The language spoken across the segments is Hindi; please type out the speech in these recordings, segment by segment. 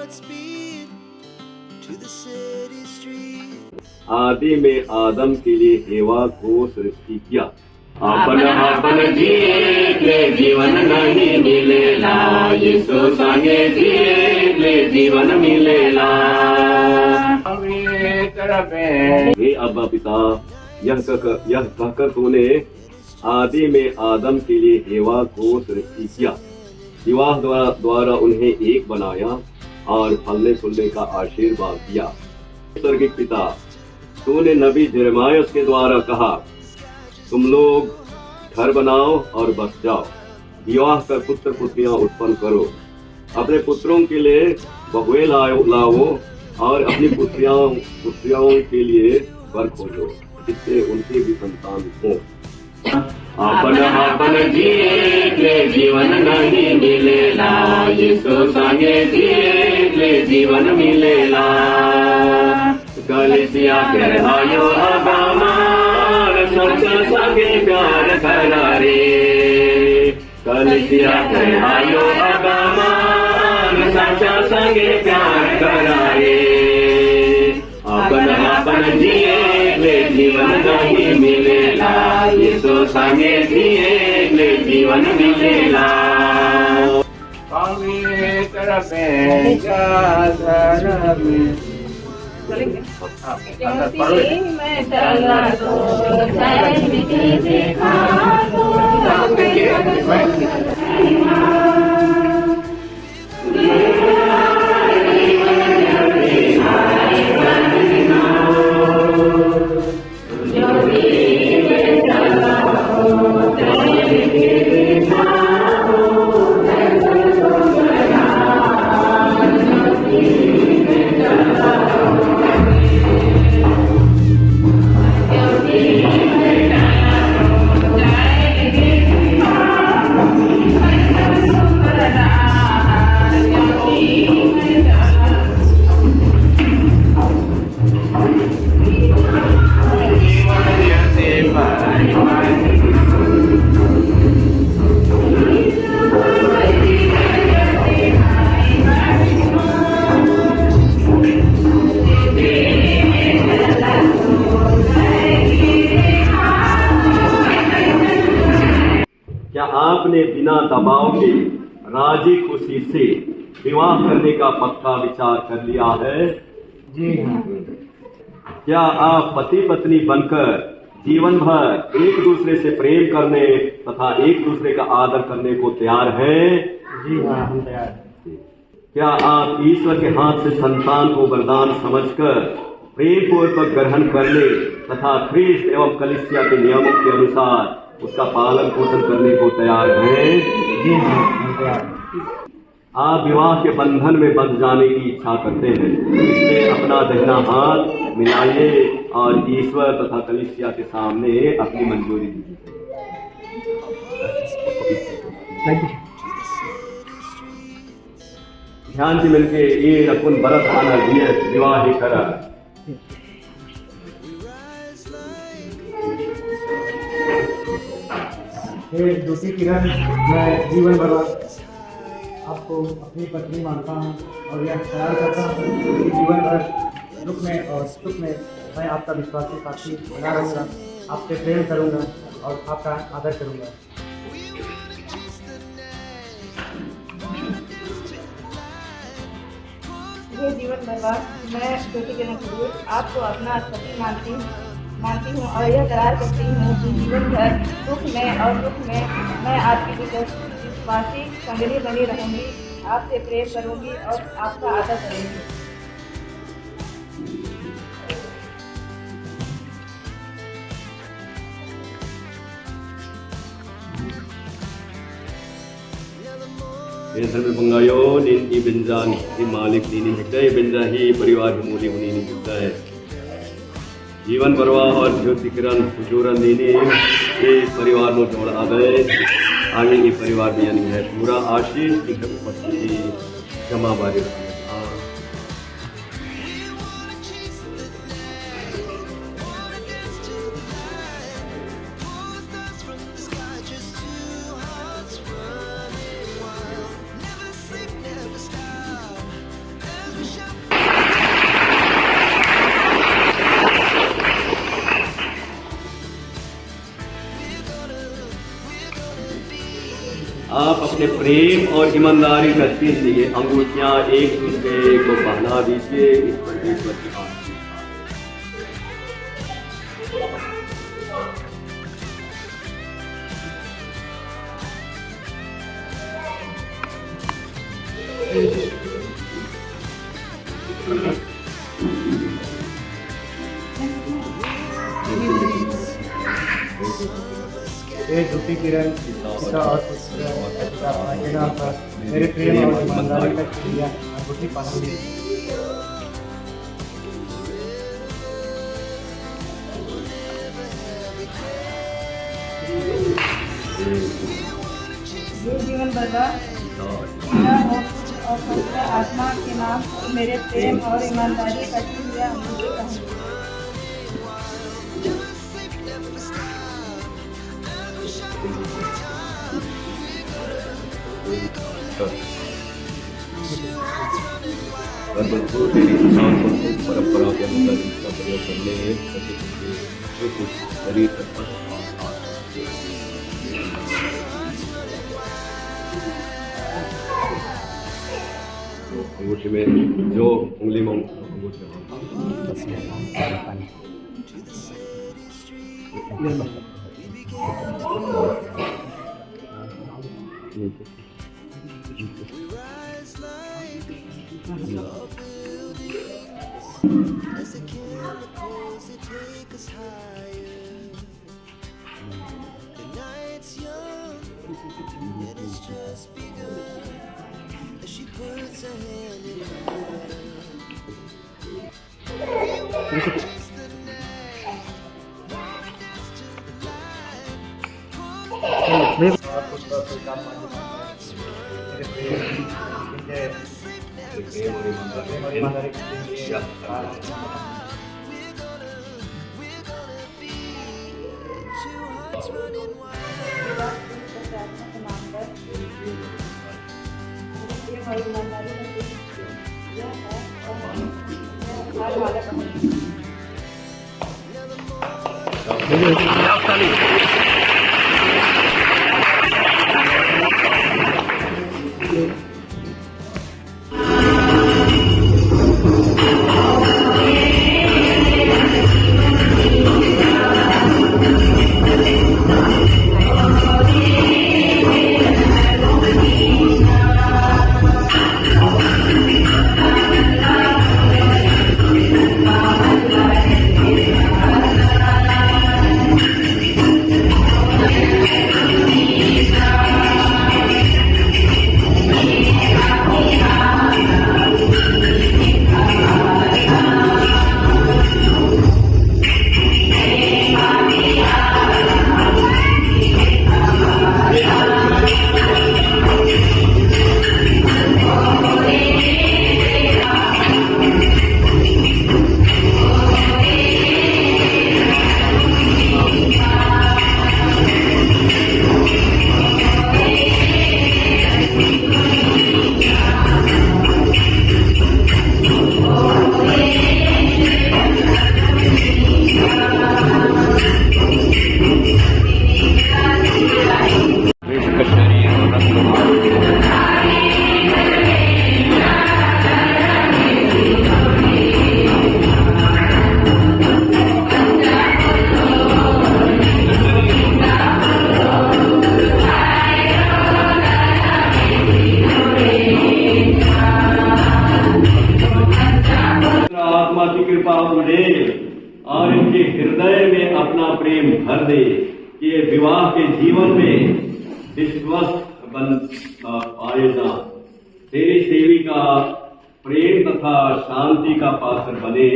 Godspeed to the city streets. आदि में आदम के लिए हेवा को सृष्टि किया। आपण आपण जिये जीवन नहीं मिलेला, यीशु संगे जिये जीवन मिलेला। हे अब्बा पिता, यह कहकर तूने आदि में आदम के लिए हेवा को सृष्टि किया, विवाह द्वारा उन्हें एक बनाया और फलने फूलने का आशीर्वाद दिया। स्वर्गीय पिता, तूने नबी यिर्मयाह के द्वारा कहा, तुम लोग घर बनाओ और बस जाओ, विवाह कर पुत्र पुत्रियां उत्पन्न करो, अपने पुत्रों के लिए बहुएं लाओ और अपनी पुत्रियों के लिए वर खोजो, जिससे उनके भी संतान हो। आपण आपण जिये जीवन नहीं मिलेला, यीशु संगे जिये जीवन मिलेला। कलिसिया कहलायो अबामान, सच्चा संगे प्यार करा रे। कलिसिया कहलायो अबामान, सच्चा संगे प्यार करा रे। आपण आपण जिये जीवन नहीं मिलेला, यीशु संगे जिये जीवन मिलेला। पवित्र क्योंकि मैं चला तो चैन की देखा क्या आपने बिना दबाव के राजी खुशी से विवाह करने का पक्का विचार कर लिया है? जी हाँ। क्या आप पति पत्नी बनकर जीवन भर एक दूसरे से प्रेम करने तथा एक दूसरे का आदर करने को तैयार हैं? जी हाँ, हम तैयार हैं। क्या आप ईश्वर के हाथ से संतान को वरदान समझकर प्रेम पूर्वक ग्रहण करने तथा ख्रीस्त एवं कलीसिया के नियमों के अनुसार उसका पालन पोषण करने को तैयार हैं? जी हाँ, हम तैयार हैं। आप विवाह के बंधन में बंध जाने की इच्छा करते हैं, इसलिए अपना दाहिना हाथ मिलाइए और ईश्वर तथा कलीसिया के सामने अपनी मंजूरी दीजिए। ध्यान से मिलके ये रकुन भरत आना दिए विवाह ही करा। हे ज्योति किरण, मैं जीवन भर आपको अपनी पत्नी मानता हूँ और यह ख्याल करता हूँ कि जीवन भर दुख में और सुख में मैं आपका विश्वासी साथी बना रहूँगा, आपसे प्रेम करूँगा और आपका आदर करूँगा। ये जीवन भर मैं ज्योति किरण पुरोहित आपको अपना पति मानती हूँ और यह करार करती हूँ कि जीवन भर सुख में और दुख में मैं आपकी विश्वासी संगनी बनी रहूंगी, आपसे प्रेम करूंगी और आपका आदर करूंगी। Bengayo nin ibinjan di malik nini hikday benjahi परिवार की मूली हुनी नहीं मिलता है। जीवन परवाह और ज्योति किरण हुजूरन दीनी ये परिवार में जोड़ आ गए, आगे ये परिवार भी यानी है पूरा आशीष की उपस्थिति जमा बारी। अपने प्रेम और ईमानदारी करते से अंगूठियां एक दूसरे को पहना दीजिए। इस परमेश्वर की आशीष। ये ज्योति किरण पिता और पुत्र के नाम पर मेरे प्रेम और ईमानदारी का क्रिया अंगूठी पहन ली। ये जीवन भर पिता और पवित्र आत्मा के नाम पर मेरे प्रेम और ईमानदारी का क्रिया अंगूठी पहन ली। परंपरा के अनुसार इसका प्रयोग करने जो कुछ शरीर अंगूठी में जो उंगली में अंगूठी As the chemicals that take us higher. The night's young, and it's just begun. As she puts her hand in mine. It's the night, warming us to the light. और इनके हृदय में अपना प्रेम भर दे कि ये विवाह के जीवन में विश्वस्त बन पाएगा। तेरी सेविका प्रेम तथा शांति का पात्र बने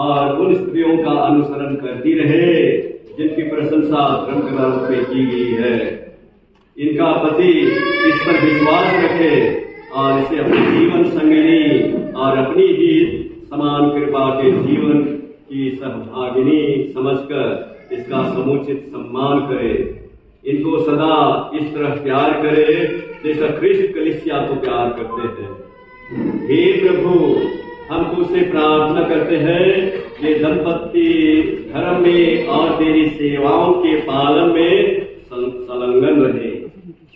और उन स्त्रियों का अनुसरण करती रहे जिनकी प्रशंसा धर्म ग्रंथ में की गई है। इनका पति इस पर विश्वास रखे और इसे अपनी जीवन संगिनी और अपनी ही समान कृपा के जीवन की सहभागिनी समझकर इसका समुचित सम्मान करे। इनको सदा इस तरह प्यार करे जैसा ख्रिस्त कलीसिया को प्यार करते हैं। हे प्रभु, हम तुझसे प्रार्थना करते हैं ये दंपत्ति धर्म में और तेरी सेवाओं के पालन में संलग्न रहे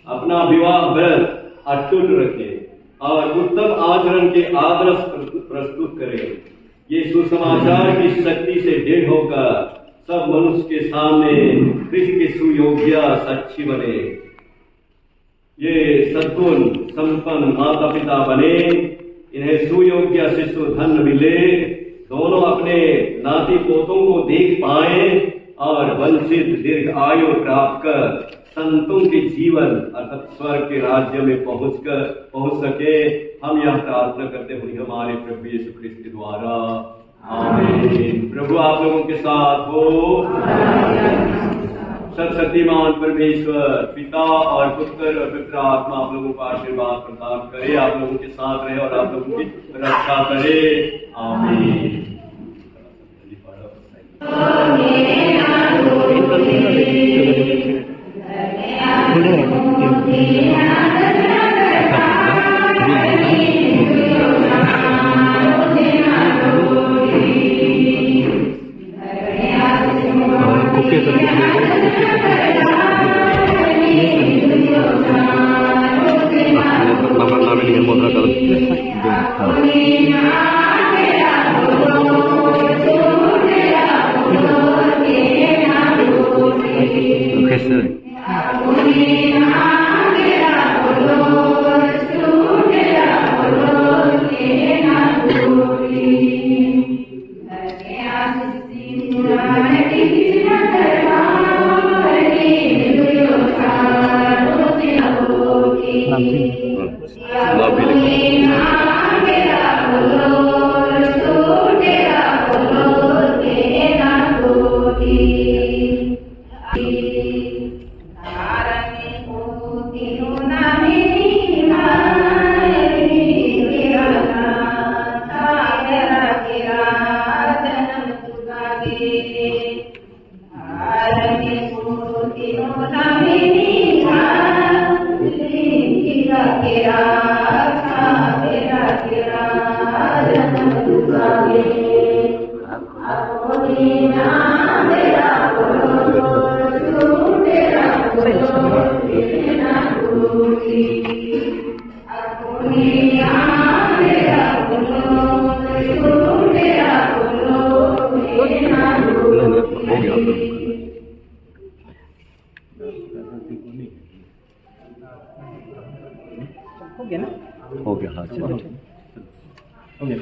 अपना विवाह व्रत अटूट रखें और उत्तम आचरण के आदर्श प्रस्तुत करें। ये सुसमाचार की शक्ति से दृढ़ होकर सब मनुष्य के सामने कृष्ण के सुयोग्य साक्षी बने। ये सद्गुण संपन्न माता पिता बने, इन्हें सुयोग्य शिशु धन मिले, दोनों अपने नाती पोतों को देख पाए और वंचित दीर्घ आयु प्राप्त कर संतों के जीवन अर्थात स्वर्ग के राज्य में पहुंच सके। हम यह प्रार्थना करते हुए हमारे प्रभु यीशु ख्रिस्त के द्वारा, आमीन। प्रभु आप लोगों के साथ हो। सर्वशक्तिमान परमेश्वर पिता और पुत्र और पवित्र आत्मा आप लोगों को आशीर्वाद प्रदान करे, आप लोगों के साथ रहे और आप लोगों की रक्षा करे, आमीन। हो गया हाँ चलो हो गया।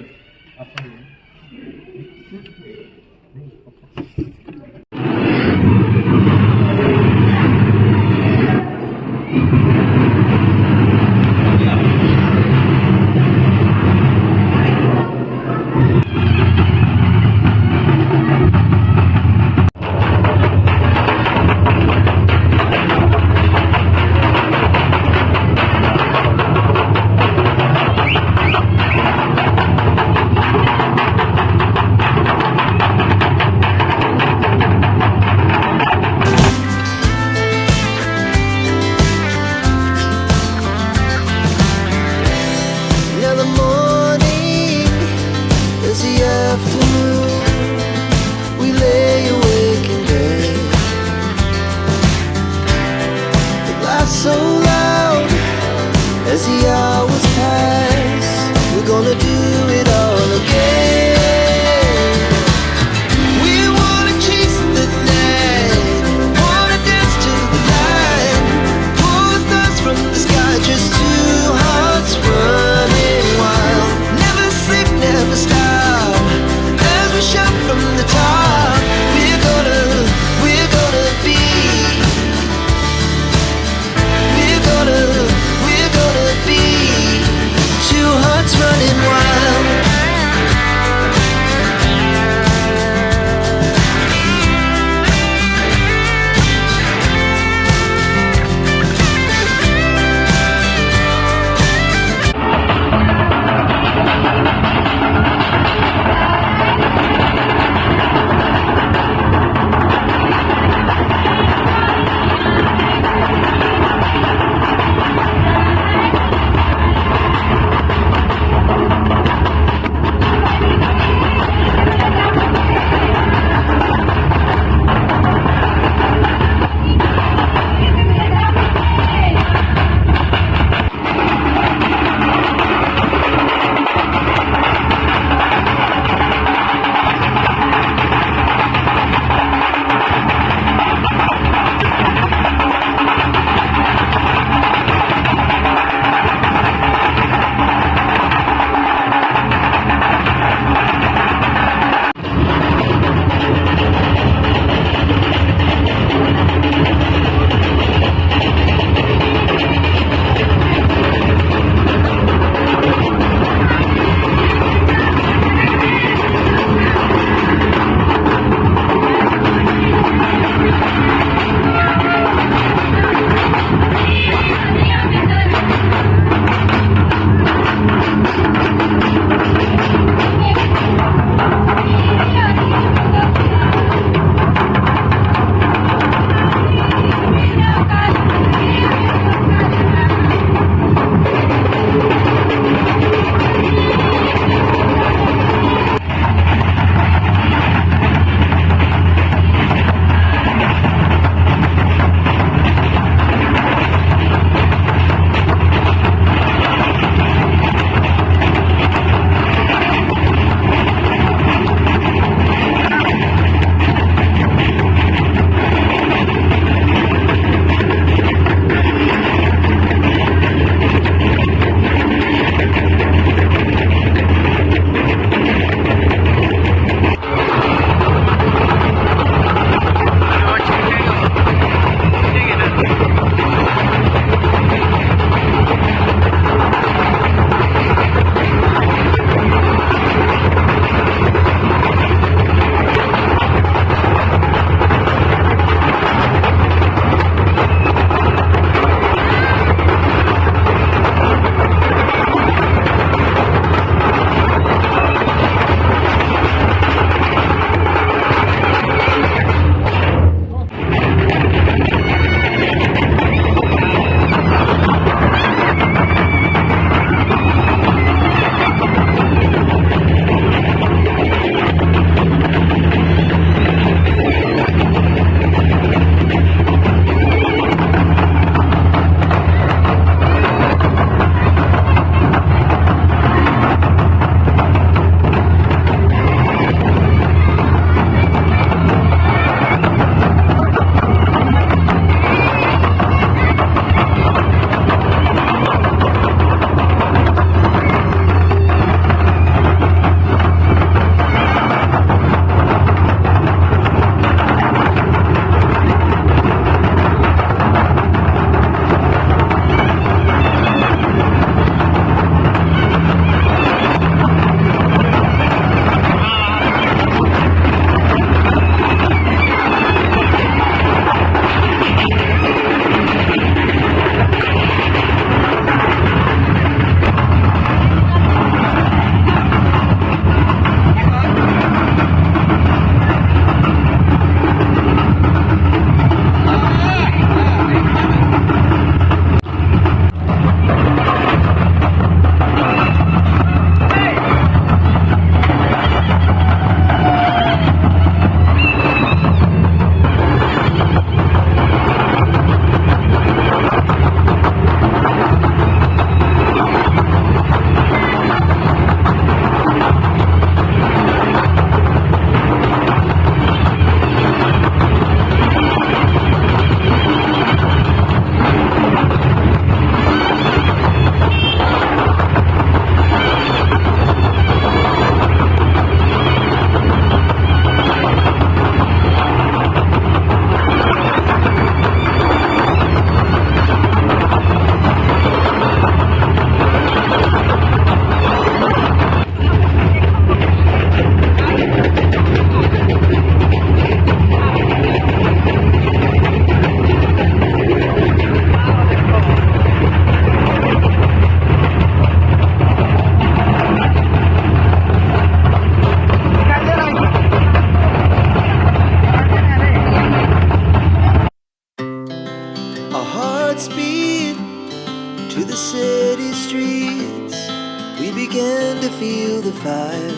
began to feel the fire.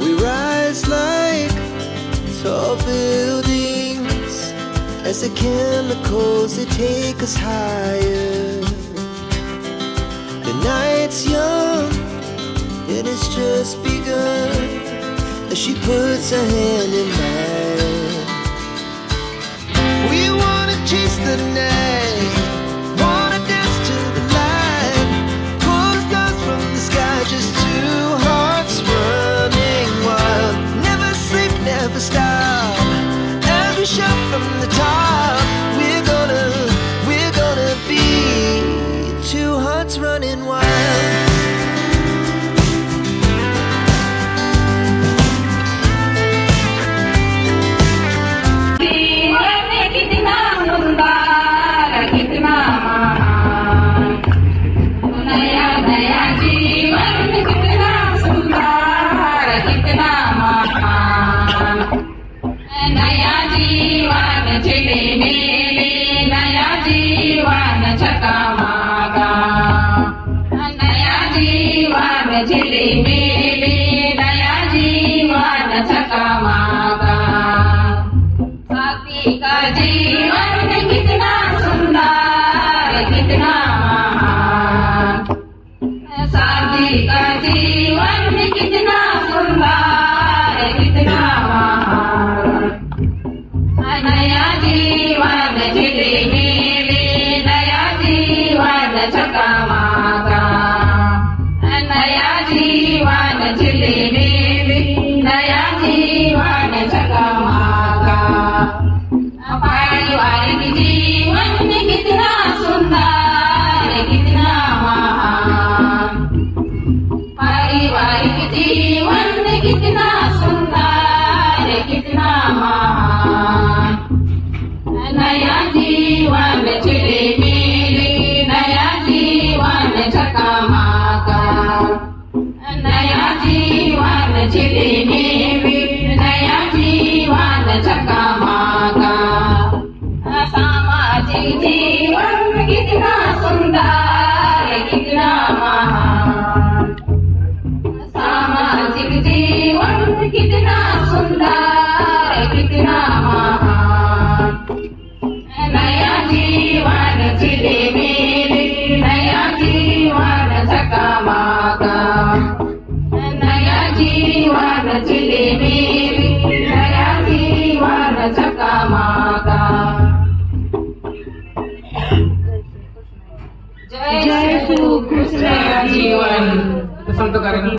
We rise like tall buildings as the chemicals they take us higher. The night's young and it's just begun as she puts her hand in mine. We wanna chase the night, wanna dance to the light, pull the stars from the sky, just two hearts running wild. Never sleep, never stop, as we shout from the top. We're gonna be two hearts running wild. जय श्री कृष्ण जीवन संत